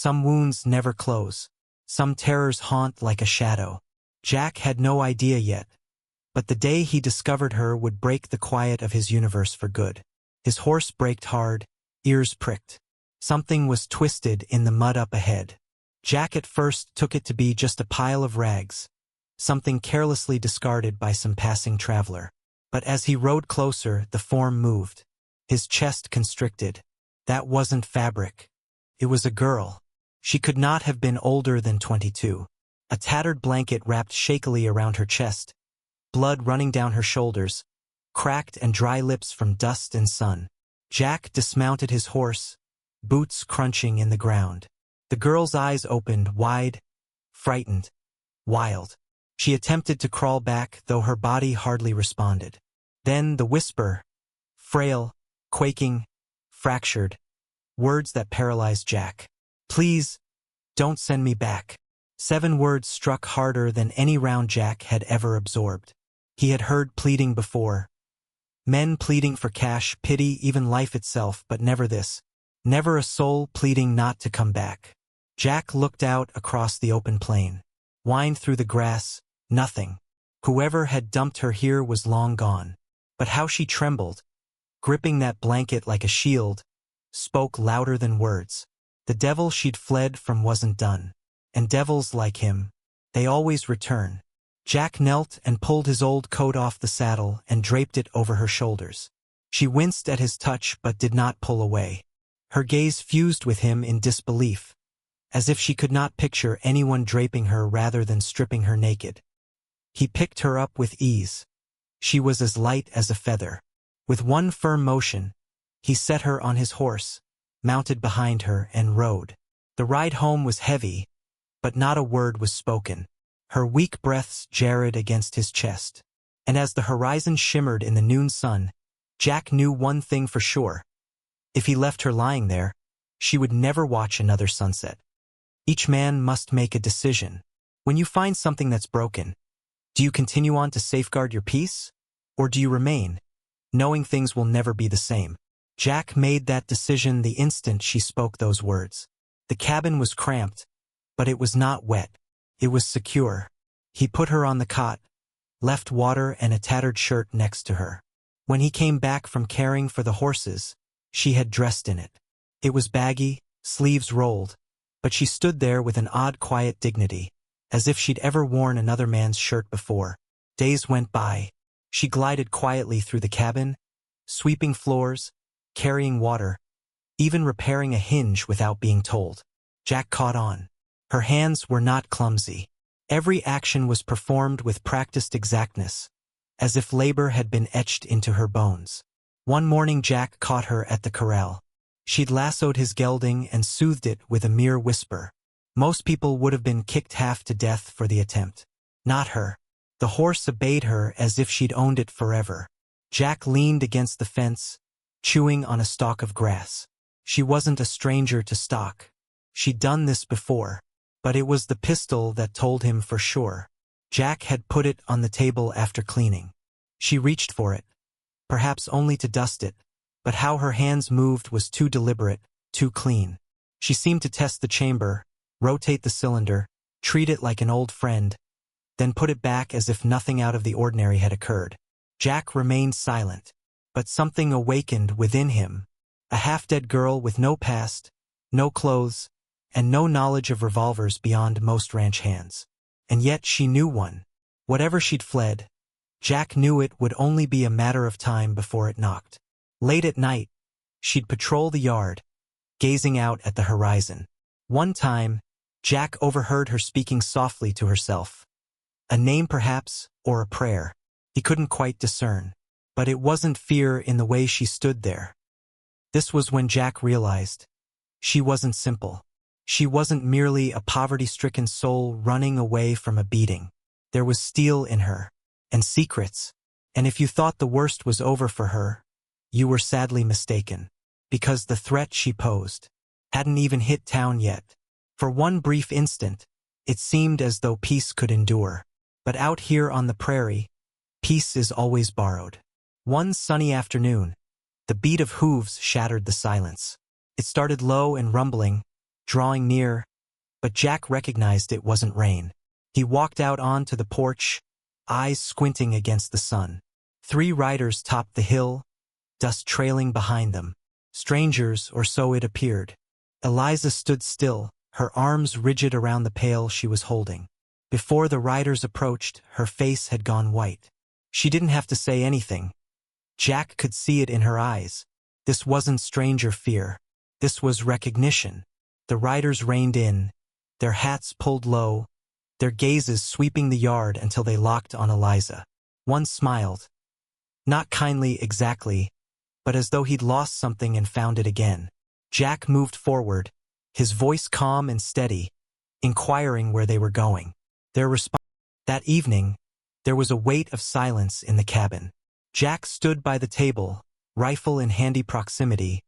Some wounds never close. Some terrors haunt like a shadow. Jack had no idea yet, but the day he discovered her would break the quiet of his universe for good. His horse braked hard, ears pricked. Something was twisted in the mud up ahead. Jack at first took it to be just a pile of rags, something carelessly discarded by some passing traveler. But as he rode closer, the form moved. His chest constricted. That wasn't fabric. It was a girl. She could not have been older than 22. A tattered blanket wrapped shakily around her chest, blood running down her shoulders, cracked and dry lips from dust and sun. Jack dismounted his horse, boots crunching in the ground. The girl's eyes opened wide, frightened, wild. She attempted to crawl back, though her body hardly responded. Then the whisper, frail, quaking, fractured, words that paralyzed Jack. "Please, don't send me back." 7 words struck harder than any round Jack had ever absorbed. He had heard pleading before. Men pleading for cash, pity, even life itself, but never this. Never a soul pleading not to come back. Jack looked out across the open plain. Whined through the grass, nothing. Whoever had dumped her here was long gone. But how she trembled, gripping that blanket like a shield, spoke louder than words. The devil she'd fled from wasn't done. And devils like him, they always return. Jack knelt and pulled his old coat off the saddle and draped it over her shoulders. She winced at his touch but did not pull away. Her gaze fused with him in disbelief, as if she could not picture anyone draping her rather than stripping her naked. He picked her up with ease. She was as light as a feather. With one firm motion, he set her on his horse, mounted behind her, and rode. The ride home was heavy, but not a word was spoken. Her weak breaths jarred against his chest. And as the horizon shimmered in the noon sun, Jack knew one thing for sure. If he left her lying there, she would never watch another sunset. Each man must make a decision. When you find something that's broken, do you continue on to safeguard your peace? Or do you remain, knowing things will never be the same? Jack made that decision the instant she spoke those words. The cabin was cramped, but it was not wet. It was secure. He put her on the cot, left water and a tattered shirt next to her. When he came back from caring for the horses, she had dressed in it. It was baggy, sleeves rolled, but she stood there with an odd quiet dignity, as if she'd ever worn another man's shirt before. Days went by. She glided quietly through the cabin, sweeping floors, carrying water, even repairing a hinge without being told. Jack caught on. Her hands were not clumsy. Every action was performed with practiced exactness, as if labor had been etched into her bones. One morning Jack caught her at the corral. She'd lassoed his gelding and soothed it with a mere whisper. Most people would have been kicked half to death for the attempt. Not her. The horse obeyed her as if she'd owned it forever. Jack leaned against the fence, chewing on a stalk of grass. She wasn't a stranger to stalk. She'd done this before. But it was the pistol that told him for sure. Jack had put it on the table after cleaning. She reached for it, perhaps only to dust it, but how her hands moved was too deliberate, too clean. She seemed to test the chamber, rotate the cylinder, treat it like an old friend, then put it back as if nothing out of the ordinary had occurred. Jack remained silent, but something awakened within him. A half-dead girl with no past, no clothes, and no knowledge of revolvers beyond most ranch hands. And yet she knew one. Whatever she'd fled, Jack knew it would only be a matter of time before it knocked. Late at night, she'd patrol the yard, gazing out at the horizon. One time, Jack overheard her speaking softly to herself. A name perhaps, or a prayer. He couldn't quite discern. But it wasn't fear in the way she stood there. This was when Jack realized she wasn't simple. She wasn't merely a poverty-stricken soul running away from a beating. There was steel in her, and secrets. And if you thought the worst was over for her, you were sadly mistaken. Because the threat she posed hadn't even hit town yet. For one brief instant, it seemed as though peace could endure. But out here on the prairie, peace is always borrowed. One sunny afternoon, the beat of hooves shattered the silence. It started low and rumbling, drawing near, but Jack recognized it wasn't rain. He walked out onto the porch, eyes squinting against the sun. 3 riders topped the hill, dust trailing behind them. Strangers, or so it appeared. Eliza stood still, her arms rigid around the pail she was holding. Before the riders approached, her face had gone white. She didn't have to say anything. Jack could see it in her eyes. This wasn't stranger fear. This was recognition. The riders reined in, their hats pulled low, their gazes sweeping the yard until they locked on Eliza. One smiled. Not kindly exactly, but as though he'd lost something and found it again. Jack moved forward, his voice calm and steady, inquiring where they were going. Their response. That evening, there was a weight of silence in the cabin. Jack stood by the table, rifle in handy proximity,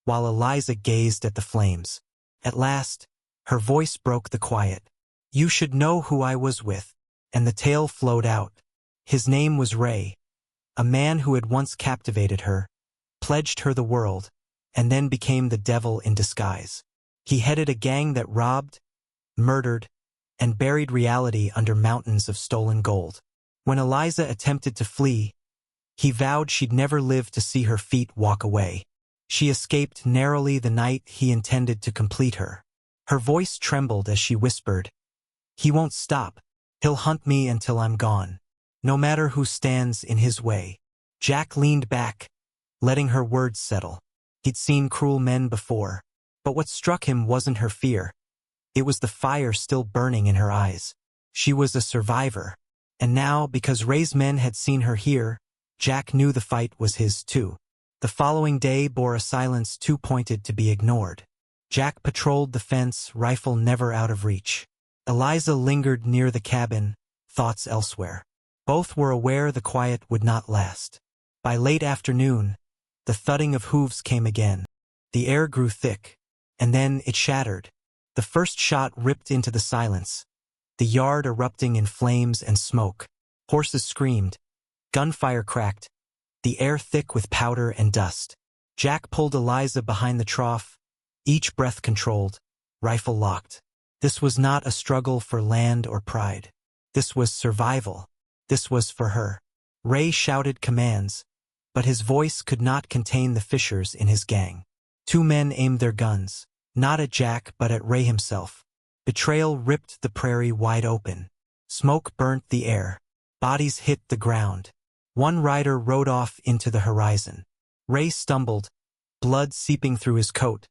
while Eliza gazed at the flames. At last, her voice broke the quiet. "You should know who I was with," and the tale flowed out. His name was Ray, a man who had once captivated her, pledged her the world, and then became the devil in disguise. He headed a gang that robbed, murdered, and buried reality under mountains of stolen gold. When Eliza attempted to flee, he vowed she'd never live to see her feet walk away. She escaped narrowly the night he intended to complete her. Her voice trembled as she whispered, "He won't stop. He'll hunt me until I'm gone, no matter who stands in his way." Jack leaned back, letting her words settle. He'd seen cruel men before, but what struck him wasn't her fear. It was the fire still burning in her eyes. She was a survivor, and now, because Ray's men had seen her here, Jack knew the fight was his too. The following day bore a silence too pointed to be ignored. Jack patrolled the fence, rifle never out of reach. Eliza lingered near the cabin, thoughts elsewhere. Both were aware the quiet would not last. By late afternoon, the thudding of hooves came again. The air grew thick, and then it shattered. The first shot ripped into the silence, the yard erupting in flames and smoke. Horses screamed. Gunfire cracked, the air thick with powder and dust. Jack pulled Eliza behind the trough, each breath controlled, rifle locked. This was not a struggle for land or pride. This was survival. This was for her. Ray shouted commands, but his voice could not contain the fishers in his gang. 2 men aimed their guns, not at Jack but at Ray himself. Betrayal ripped the prairie wide open. Smoke burnt the air. Bodies hit the ground. One rider rode off into the horizon. Ray stumbled, blood seeping through his coat,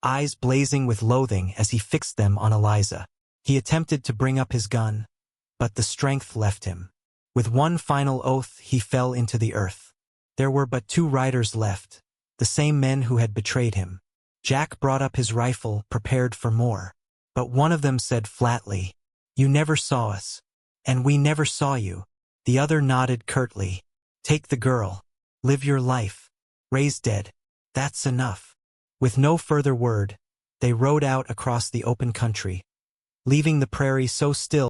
eyes blazing with loathing as he fixed them on Eliza. He attempted to bring up his gun, but the strength left him. With one final oath, he fell into the earth. There were but 2 riders left, the same men who had betrayed him. Jack brought up his rifle, prepared for more. But one of them said flatly, "You never saw us, and we never saw you." The other nodded curtly. "Take the girl. Live your life. Ray's dead. That's enough." With no further word, they rode out across the open country, leaving the prairie so still.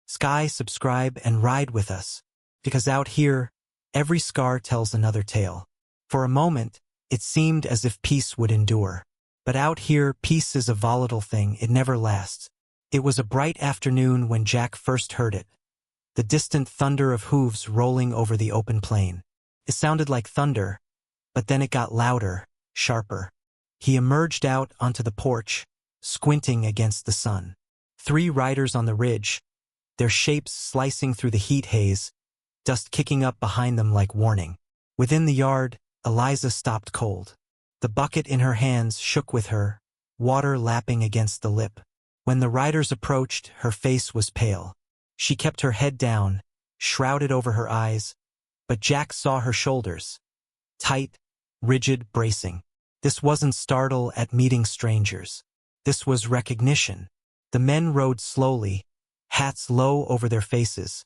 Sky, subscribe and ride with us, because out here, every scar tells another tale. For a moment, it seemed as if peace would endure. But out here, peace is a volatile thing, it never lasts. It was a bright afternoon when Jack first heard it. The distant thunder of hooves rolling over the open plain. It sounded like thunder, but then it got louder, sharper. He emerged out onto the porch, squinting against the sun. 3 riders on the ridge, their shapes slicing through the heat haze, dust kicking up behind them like warning. Within the yard, Eliza stopped cold. The bucket in her hands shook with her, water lapping against the lip. When the riders approached, her face was pale. She kept her head down, shrouded over her eyes, but Jack saw her shoulders. Tight, rigid, bracing. This wasn't startle at meeting strangers. This was recognition. The men rode slowly, hats low over their faces,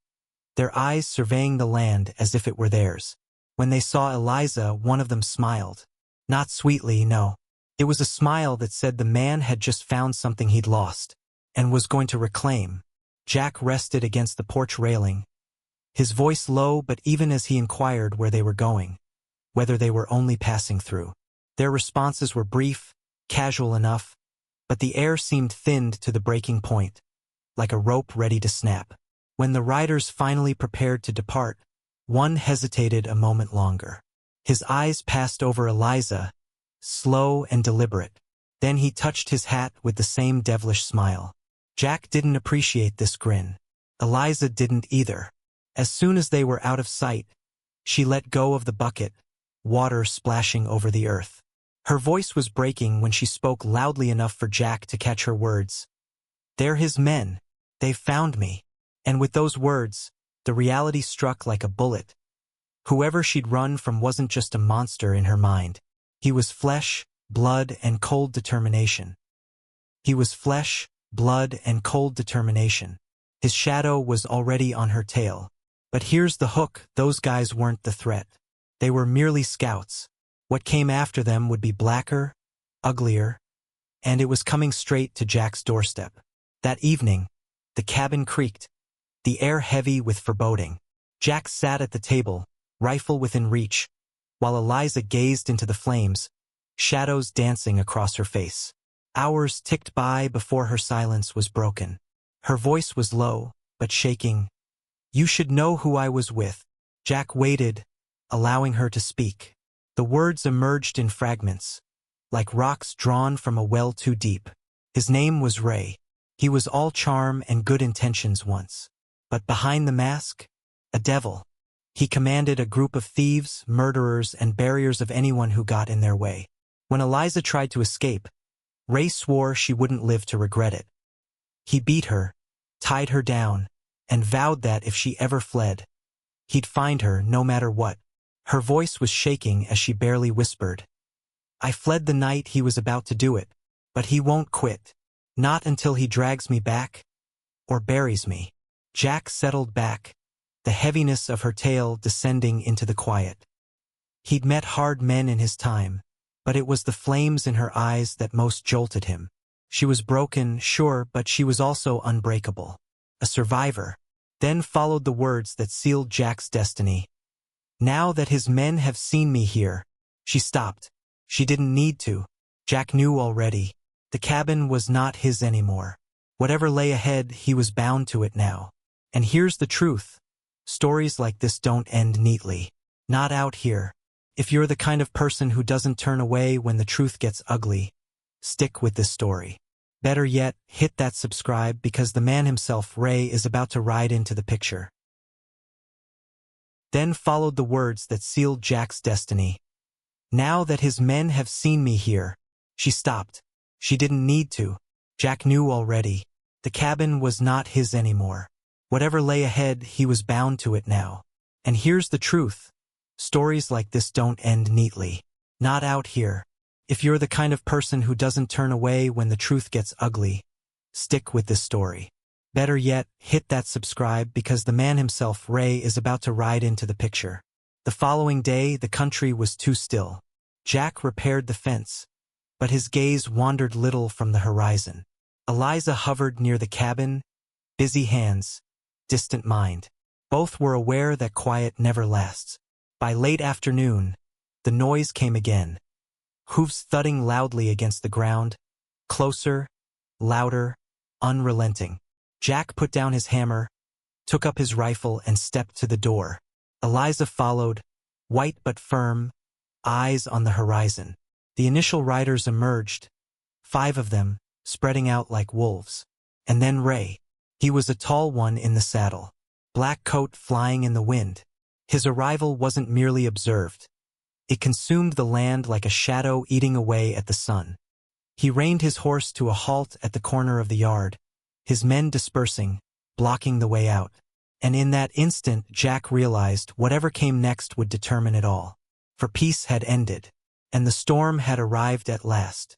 their eyes surveying the land as if it were theirs. When they saw Eliza, one of them smiled. Not sweetly, no. It was a smile that said the man had just found something he'd lost, and was going to reclaim. Jack rested against the porch railing, his voice low but even as he inquired where they were going, whether they were only passing through. Their responses were brief, casual enough. but the air seemed thinned to the breaking point, like a rope ready to snap. When the riders finally prepared to depart, one hesitated a moment longer. His eyes passed over Eliza, slow and deliberate. Then he touched his hat with the same devilish smile. Jack didn't appreciate this grin. Eliza didn't either. As soon as they were out of sight, she let go of the bucket, water splashing over the earth. Her voice was breaking when she spoke loudly enough for Jack to catch her words. "They're his men. They've found me." And with those words, the reality struck like a bullet. Whoever she'd run from wasn't just a monster in her mind. He was flesh, blood, and cold determination. He was flesh, blood, and cold determination. His shadow was already on her tail. But here's the hook, those guys weren't the threat. They were merely scouts. What came after them would be blacker, uglier, and it was coming straight to Jack's doorstep. That evening, the cabin creaked, the air heavy with foreboding. Jack sat at the table, rifle within reach, while Eliza gazed into the flames, shadows dancing across her face. Hours ticked by before her silence was broken. Her voice was low, but shaking. "You should know who I was with." Jack waited, allowing her to speak. The words emerged in fragments, like rocks drawn from a well too deep. His name was Ray. He was all charm and good intentions once. But behind the mask, a devil. He commanded a group of thieves, murderers, and barriers of anyone who got in their way. When Eliza tried to escape, Ray swore she wouldn't live to regret it. He beat her, tied her down, and vowed that if she ever fled, he'd find her no matter what. Her voice was shaking as she barely whispered. "I fled the night he was about to do it, but he won't quit. Not until he drags me back, or buries me." Jack settled back, the heaviness of her tale descending into the quiet. He'd met hard men in his time, but it was the flames in her eyes that most jolted him. She was broken, sure, but she was also unbreakable. A survivor. Then followed the words that sealed Jack's destiny. "Now that his men have seen me here." She stopped. She didn't need to. Jack knew already. The cabin was not his anymore. Whatever lay ahead, he was bound to it now. And here's the truth. Stories like this don't end neatly. Not out here. If you're the kind of person who doesn't turn away when the truth gets ugly, stick with this story. Better yet, hit that subscribe because the man himself, Ray, is about to ride into the picture. Then followed the words that sealed Jack's destiny. "Now that his men have seen me here." She stopped. She didn't need to. Jack knew already. The cabin was not his anymore. Whatever lay ahead, he was bound to it now. And here's the truth. Stories like this don't end neatly. Not out here. If you're the kind of person who doesn't turn away when the truth gets ugly, stick with this story. Better yet, hit that subscribe because the man himself, Ray, is about to ride into the picture. The following day, the country was too still. Jack repaired the fence, but his gaze wandered little from the horizon. Eliza hovered near the cabin, busy hands, distant mind. Both were aware that quiet never lasts. By late afternoon, the noise came again. Hooves thudding loudly against the ground, closer, louder, unrelenting. Jack put down his hammer, took up his rifle, and stepped to the door. Eliza followed, white but firm, eyes on the horizon. The initial riders emerged, 5 of them, spreading out like wolves. And then Ray. He was a tall one in the saddle, black coat flying in the wind. His arrival wasn't merely observed. It consumed the land like a shadow eating away at the sun. He reined his horse to a halt at the corner of the yard, his men dispersing, blocking the way out. And in that instant, Jack realized whatever came next would determine it all. For peace had ended, and the storm had arrived at last.